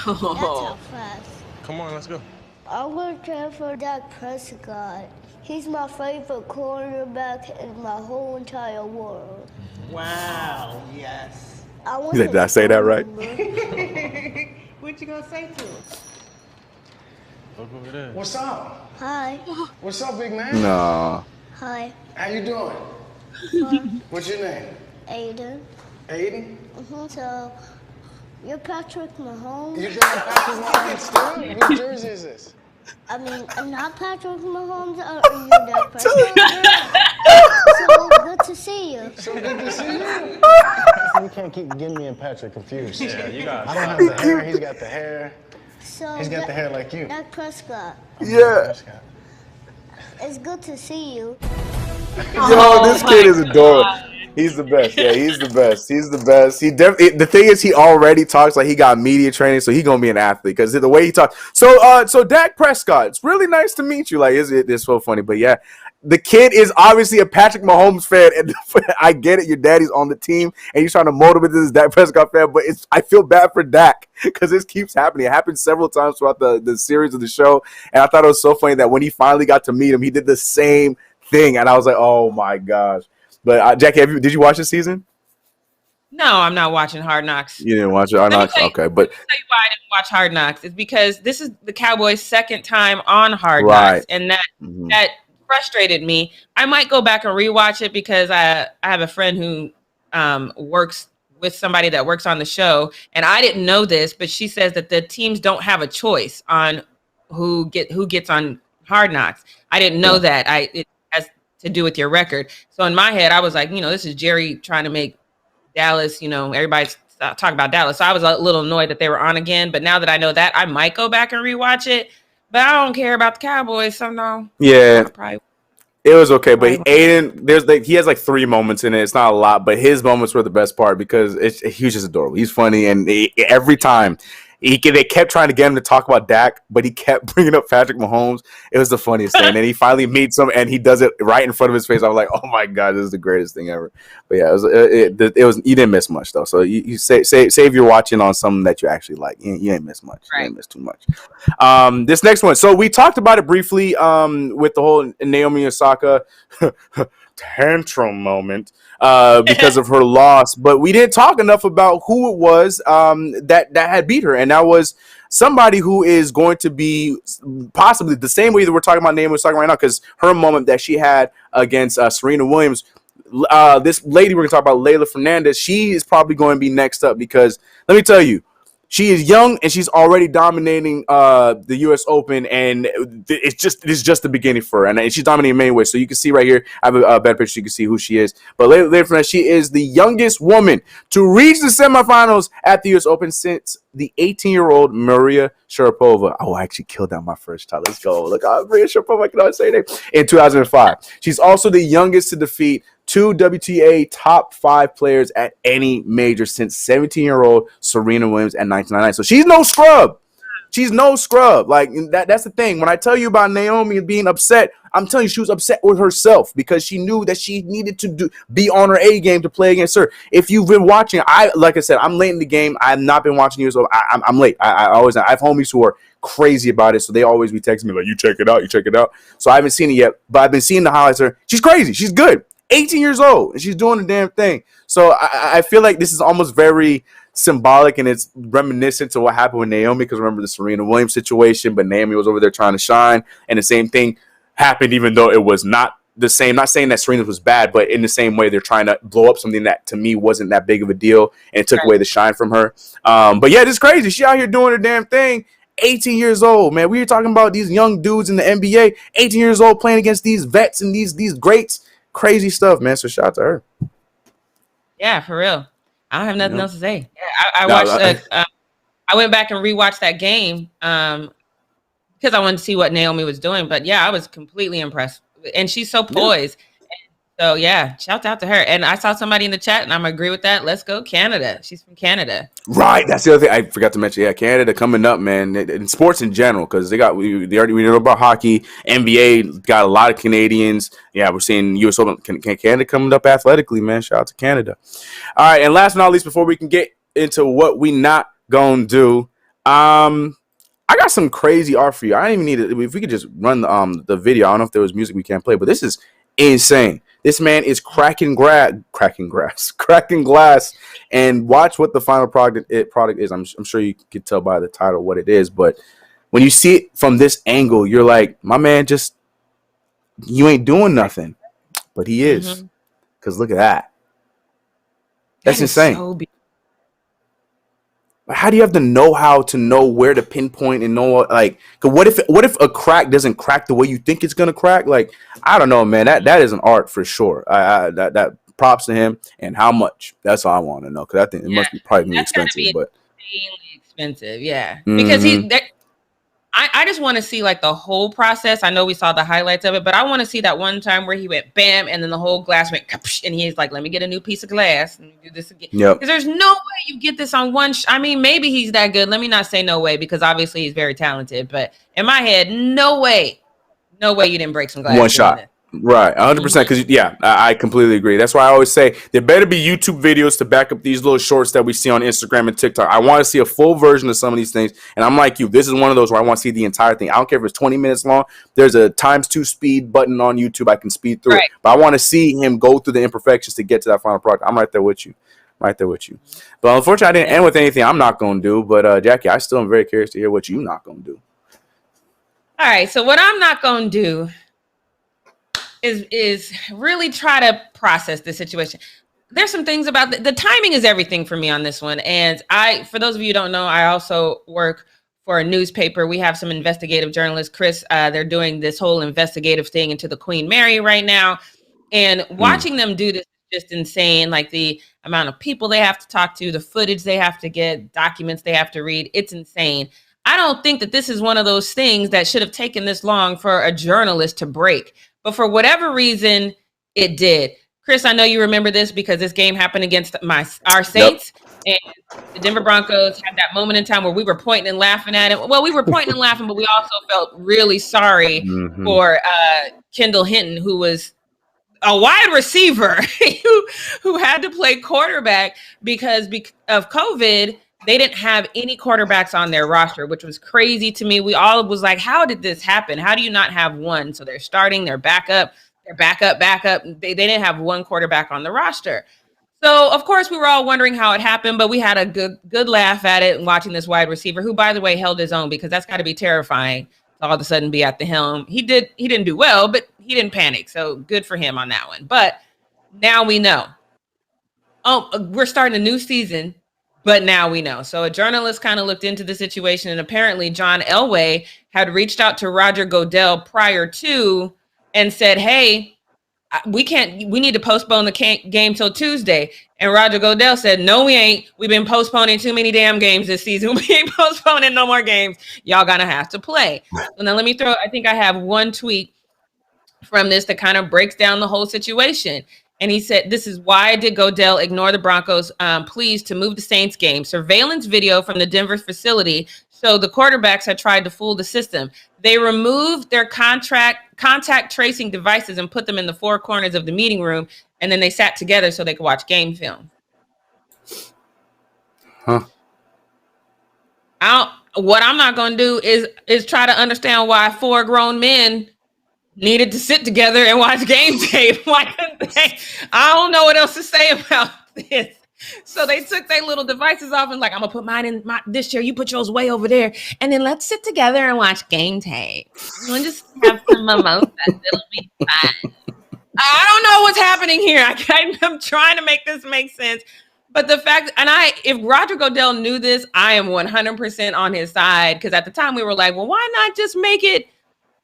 Oh. That's fast. Come on, let's go. I will care for Dak Prescott. He's my favorite quarterback in my whole entire world. Wow. Yes. Did I say that right? What you gonna say to him? Look over there. What's up? Hi. What's up, big man? No. Hi. How you doing? What's your name? Aiden. Aiden? So, you're Patrick Mahomes? You got Patrick Mahomes too? What jersey is this? I mean, I'm not Patrick Mahomes, or you Dak Prescott. So good to see you. So good to see you. You can't keep getting me and Patrick confused. Yeah, you got I don't have the hair. He's got the hair. So He's got the hair like you. Dak Prescott. Yeah. It's good to see you. Yo, this kid is adorable. He's the best. Yeah, he's the best. He's the best. He definitely. The thing is, he already talks like he got media training, so he gonna be an athlete because the way he talks. So Dak Prescott, it's really nice to meet you. Like, it's so funny, but yeah, the kid is obviously a Patrick Mahomes fan, and I get it. Your daddy's on the team, and he's trying to motivate this Dak Prescott fan, but I feel bad for Dak because this keeps happening. It happened several times throughout the series of the show, and I thought it was so funny that when he finally got to meet him, he did the same thing, and I was like, oh my gosh. But Jackie, did you watch this season? No, I'm not watching Hard Knocks. You didn't watch Hard Knocks? Okay, but let me tell you why I didn't watch Hard Knocks. It's because this is the Cowboys' second time on Hard Knocks, and that frustrated me. I might go back and rewatch it because I have a friend who works with somebody that works on the show, and I didn't know this, but she says that the teams don't have a choice on who gets on Hard Knocks. I didn't know that. It has to do with your record. So in my head, I was like, this is Jerry trying to make Dallas, everybody's talking about Dallas. So I was a little annoyed that they were on again. But now that I know that, I might go back and rewatch it. But I don't care about the Cowboys, so no. Yeah. It was okay, but Aiden, he has like 3 moments in it. It's not a lot, but his moments were the best part because he was just adorable. He's funny, and every time they kept trying to get him to talk about Dak, but he kept bringing up Patrick Mahomes. It was the funniest thing. And then he finally meets him, and he does it right in front of his face. I was like, oh my god, this is the greatest thing ever. But yeah, it was. You didn't miss much though. So you save your watching on something that you actually like. You ain't miss much. Right. You ain't miss too much. This next one. So we talked about it briefly. With the whole Naomi Osaka tantrum moment because of her loss, but we didn't talk enough about who it was that had beat her, and that was somebody who is going to be possibly the same way that we're talking about Naomi Osaka right now, because her moment that she had against Serena Williams, this lady we're going to talk about, LEYLAH Fernandez, she is probably going to be next up because let me tell you, she is young and she's already dominating the U.S. Open, and it's just the beginning for her, and she's dominating in many ways. So you can see right here, I have a better picture. You can see who she is. But later, she is the youngest woman to reach the semifinals at the U.S. Open since the 18-year-old Maria Sharapova. Oh, I actually killed out my first time. Let's go. Look, Maria Sharapova. I cannot say that. In 2005, she's also the youngest to defeat 2 WTA top 5 players at any major since 17-year-old Serena Williams in 1999. So she's no scrub. She's no scrub. Like that's the thing. When I tell you about Naomi being upset, I'm telling you she was upset with herself because she knew that she needed to be on her A game to play against her. If you've been watching, like I said, I'm late in the game. I have not been watching you, so I'm late. I have homies who are crazy about it, so they always be texting me like, "You check it out, you check it out." So I haven't seen it yet, but I've been seeing the highlights of her. She's crazy. She's good. 18 years old, and she's doing the damn thing. So I feel like this is almost very symbolic, and it's reminiscent to what happened with Naomi, because remember the Serena Williams situation, but Naomi was over there trying to shine, and the same thing happened even though it was not the same. Not saying that Serena was bad, but in the same way, they're trying to blow up something that to me wasn't that big of a deal, and it took away the shine from her. But yeah, this is crazy. She out here doing her damn thing. 18 years old, man. We were talking about these young dudes in the NBA, 18 years old playing against these vets and these greats. Crazy stuff, man. So shout out to her. Yeah, for real. I don't have nothing else to say. Yeah, I watched. I went back and rewatched that game because I wanted to see what Naomi was doing. But yeah, I was completely impressed, and she's so poised. So yeah, shout out to her. And I saw somebody in the chat, and I'm gonna agree with that. Let's go Canada. She's from Canada. Right. That's the other thing I forgot to mention. Yeah, Canada coming up, man. In sports in general, because we know about hockey. NBA got a lot of Canadians. Yeah, we're seeing U.S. Open. Canada coming up athletically, man. Shout out to Canada. All right, and last but not least, before we can get into what we not gonna do, I got some crazy art for you. I don't even need it. If we could just run the video. I don't know if there was music we can't play, but this is insane. This man is cracking glass, and watch what the final product is. I'm sure you can tell by the title what it is, but when you see it from this angle, you're like, my man, you ain't doing nothing, but he is. Because look at that. That's insane. So how do you have the know-how to know where to pinpoint and know, like, what if a crack doesn't crack the way you think it's gonna crack? Like, I don't know, man. That is an art for sure. That props to him. And how much? That's all I want to know, because I think it must be probably expensive. But insanely expensive, yeah. Because I just want to see like the whole process. I know we saw the highlights of it, but I want to see that one time where he went bam, and then the whole glass went and he's like, "Let me get a new piece of glass and do this again." Because there's no way you get this on one. I mean, maybe he's that good. Let me not say no way, because obviously he's very talented. But in my head, no way you didn't break some glass. One shot. Right, 100%. Because I completely agree. That's why I always say there better be YouTube videos to back up these little shorts that we see on Instagram and TikTok. I want to see a full version of some of these things, and I'm like you. This is one of those where I want to see the entire thing. I don't care if it's 20 minutes long. There's a ×2 speed button on YouTube. I can speed through it, but I want to see him go through the imperfections to get to that final product. I'm right there with you. But unfortunately, I didn't end with anything I'm not going to do. But Jackie, I still am very curious to hear what you're not going to do. All right. So what I'm not going to do is really try to process the situation. There's some things about the timing is everything for me on this one. And for those of you who don't know, I also work for a newspaper. We have some investigative journalists, Chris. They're doing this whole investigative thing into the Queen Mary right now. And watching them do this is just insane. Like the amount of people they have to talk to, the footage they have to get, documents they have to read. It's insane. I don't think that this is one of those things that should have taken this long for a journalist to break. But for whatever reason, it did. Chris, I know you remember this because this game happened against our Saints. Yep. And the Denver Broncos had that moment in time where we were pointing and laughing at it. Well, we were pointing and laughing, but we also felt really sorry for Kendall Hinton, who was a wide receiver who had to play quarterback because of COVID. They didn't have any quarterbacks on their roster, which was crazy to me. We all was like, how did this happen? How do you not have one? So they're starting, they're backup. They didn't have one quarterback on the roster. So, of course, we were all wondering how it happened, but we had a good laugh at it and watching this wide receiver, who, by the way, held his own, because that's got to be terrifying to all of a sudden be at the helm. He didn't do well, but he didn't panic. So good for him on that one. But now we know. Oh, we're starting a new season. But now we know. So a journalist kind of looked into the situation, and apparently John Elway had reached out to Roger Goodell prior to and said, "Hey, we need to postpone the game till Tuesday." And Roger Goodell said, "No, we ain't. We've been postponing too many damn games this season. We ain't postponing no more games. Y'all gonna have to play." So now let me I think I have one tweet from this that kind of breaks down the whole situation. And he said, "This is why did Goodell ignore the Broncos' pleas to move the Saints game? Surveillance video from the Denver facility showed the quarterbacks had tried to fool the system. They removed their contact tracing devices and put them in the four corners of the meeting room, and then they sat together so they could watch game film." What I'm not going to do is try to understand why four grown men needed to sit together and watch game tape. Why couldn't they? I don't know what else to say about this. So they took their little devices off and like, "I'm gonna put mine in this chair, you put yours way over there, and then let's sit together and watch game tape. We'll just have some mimosas. It'll be fun." I don't know what's happening here. I'm trying to make this make sense. But the fact, if Roger Goodell knew this, I am 100% on his side, because at the time we were like, well, why not just make it,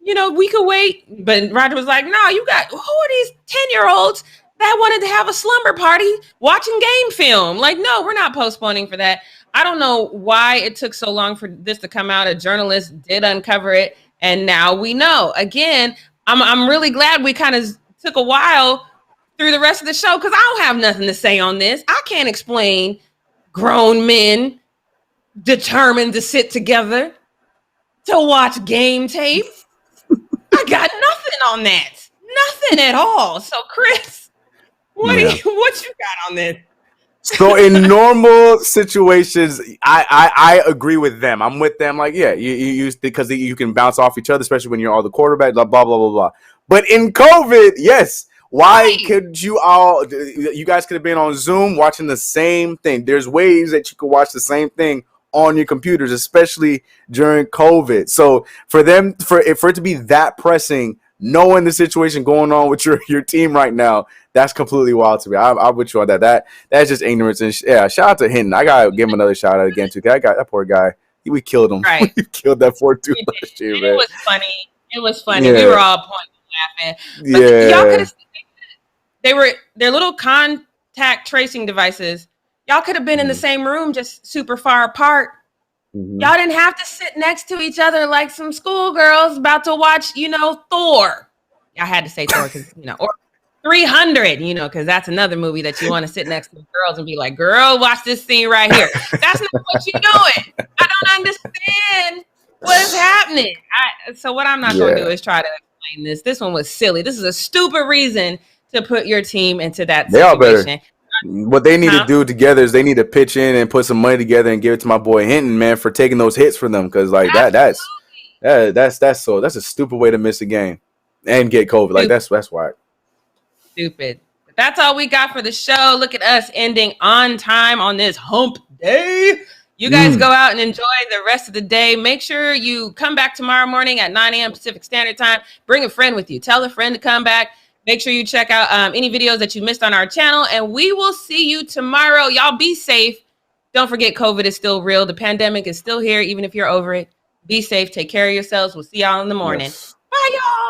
we could wait. But Roger was like, "No, who are these 10-year-olds that wanted to have a slumber party watching game film? Like, no, we're not postponing for that." I don't know why it took so long for this to come out. A journalist did uncover it, and now we know. Again, I'm really glad we kind of took a while through the rest of the show, because I don't have nothing to say on this. I can't explain grown men determined to sit together to watch game tape. I got nothing on that. Nothing at all. So, Chris, what you got on this? So in normal situations, I agree with them. I'm with them. Like, yeah, you use because you can bounce off each other, especially when you're all the quarterback. Blah blah blah blah blah. But in COVID, yes. Why could you all? You guys could have been on Zoom watching the same thing. There's ways that you could watch the same thing on your computers, especially during COVID. So for it to be that pressing, knowing the situation going on with your team right now, that's completely wild to me. I'm with you on that. That's just ignorance. And yeah, shout out to Hinton. I gotta give him another shout out again too. I got that poor guy. We killed him. Right. We killed that 4-2 last year, man. It was funny. It was funny. Yeah. We were all pointing, laughing. But Yeah. y'all could have. Their little contact tracing devices. Y'all could have been in the same room, just super far apart. Mhm. Y'all didn't have to sit next to each other like some schoolgirls about to watch, Thor. I had to say Thor because, or 300, because that's another movie that you want to sit next to the girls and be like, girl, watch this scene right here. That's not what you're doing. I don't understand what is happening. So what I'm not going to do is try to explain this. This one was silly. This is a stupid reason to put your team into that situation. They all better. What they need to do together is they need to pitch in and put some money together and give it to my boy Hinton, man, for taking those hits for them. Because like that's a stupid way to miss a game and get COVID. Like that's why. Stupid. But that's all we got for the show. Look at us ending on time on this hump day. You guys go out and enjoy the rest of the day. Make sure you come back tomorrow morning at 9 a.m. Pacific Standard Time. Bring a friend with you. Tell a friend to come back. Make sure you check out any videos that you missed on our channel, and we will see you tomorrow. Y'all be safe. Don't forget, COVID is still real. The pandemic is still here, even if you're over it. Be safe. Take care of yourselves. We'll see y'all in the morning. Bye, y'all.